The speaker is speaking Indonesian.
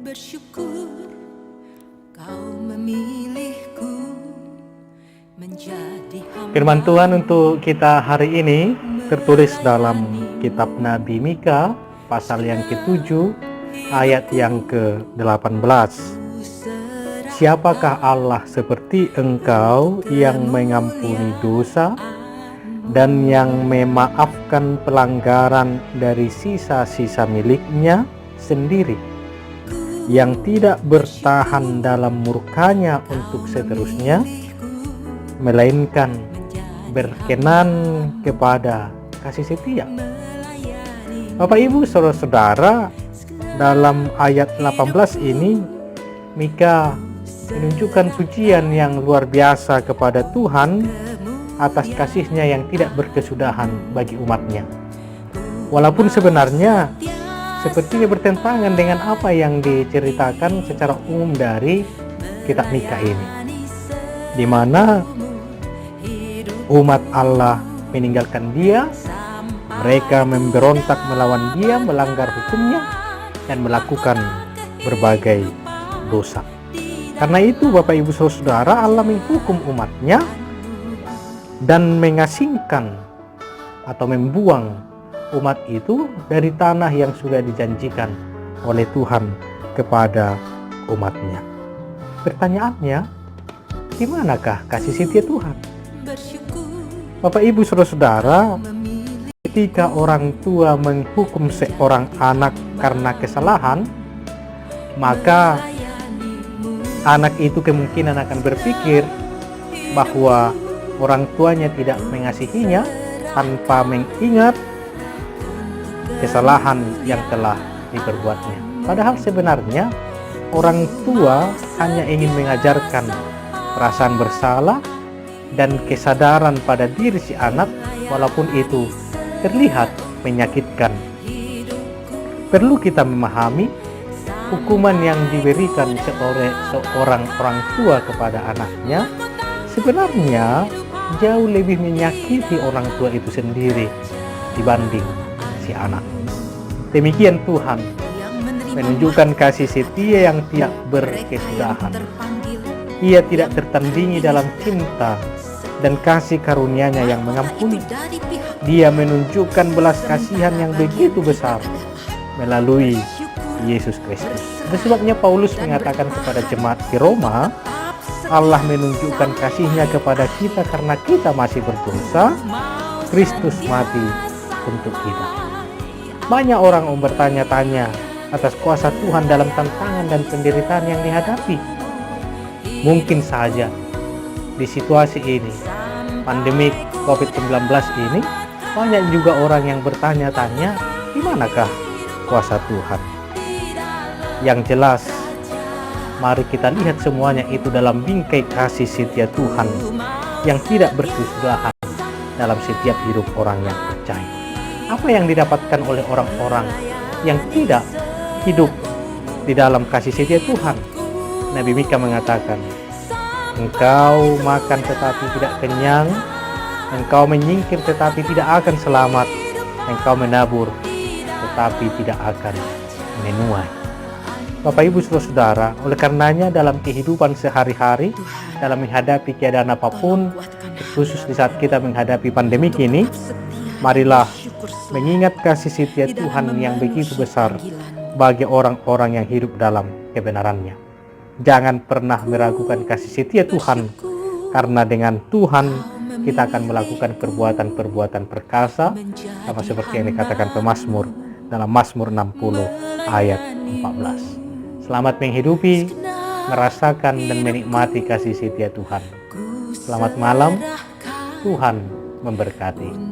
bersyukur kau memilihku menjadi hamba. Firman Tuhan untuk kita hari ini tertulis dalam kitab Nabi Mika pasal yang ke-7 ayat yang ke-18. Siapakah Allah seperti engkau yang mengampuni dosa dan yang memaafkan pelanggaran dari sisa-sisa miliknya sendiri, yang tidak bertahan dalam murkanya untuk seterusnya, melainkan berkenan kepada kasih setia. Bapak Ibu saudara-saudara, dalam ayat 18 ini Mika menunjukkan pujian yang luar biasa kepada Tuhan atas kasihnya yang tidak berkesudahan bagi umatnya. Walaupun sebenarnya sepertinya bertentangan dengan apa yang diceritakan secara umum dari kitab Mika ini, di mana umat Allah meninggalkan Dia, mereka memberontak melawan Dia, melanggar hukumnya, dan melakukan berbagai dosa. Karena itu Bapak Ibu Saudara, Allah menghukum umatnya dan mengasingkan atau membuang umat itu dari tanah yang sudah dijanjikan oleh Tuhan kepada umatnya. Pertanyaannya, di manakah kasih setia Tuhan? Bapak Ibu saudara-saudara, ketika orang tua menghukum seorang anak karena kesalahan, maka anak itu kemungkinan akan berpikir bahwa orang tuanya tidak mengasihinya tanpa mengingat kesalahan yang telah diperbuatnya. Padahal sebenarnya orang tua hanya ingin mengajarkan perasaan bersalah dan kesadaran pada diri si anak, walaupun itu terlihat menyakitkan. Perlu kita memahami hukuman yang diberikan oleh seorang orang tua kepada anaknya sebenarnya jauh lebih menyakiti orang tua itu sendiri dibanding si anak. Demikian Tuhan menunjukkan kasih setia yang tidak berkesudahan. Ia tidak tertandingi dalam cinta dan kasih karunia-Nya yang mengampuni. Dia menunjukkan belas kasihan yang begitu besar melalui Yesus Kristus. Itu sebabnya Paulus mengatakan kepada jemaat di Roma, Allah menunjukkan kasih-Nya kepada kita karena kita masih berdosa, Kristus mati untuk kita. Banyak orang bertanya-tanya atas kuasa Tuhan dalam tantangan dan penderitaan yang dihadapi. Mungkin saja di situasi ini, pandemi COVID-19 ini, banyak juga orang yang bertanya-tanya, di manakah kuasa Tuhan? Yang jelas, mari kita lihat semuanya itu dalam bingkai kasih setia Tuhan yang tidak berkesudahan dalam setiap hidup orang yang percaya. Apa yang didapatkan oleh orang-orang yang tidak hidup di dalam kasih setia Tuhan? Nabi Mika mengatakan, engkau makan tetapi tidak kenyang, engkau menyingkir tetapi tidak akan selamat, engkau menabur tetapi tidak akan menuai. Bapak Ibu saudara, oleh karenanya dalam kehidupan sehari-hari, dalam menghadapi keadaan apapun, khusus di saat kita menghadapi pandemi ini, marilah mengingat kasih setia Tuhan yang begitu besar bagi orang-orang yang hidup dalam kebenarannya. Jangan pernah meragukan kasih setia Tuhan, karena dengan Tuhan kita akan melakukan perbuatan-perbuatan perkasa, sama seperti yang dikatakan pemazmur dalam Mazmur 60 ayat 14. Selamat menghidupi, merasakan dan menikmati kasih setia Tuhan. Selamat malam, Tuhan memberkati.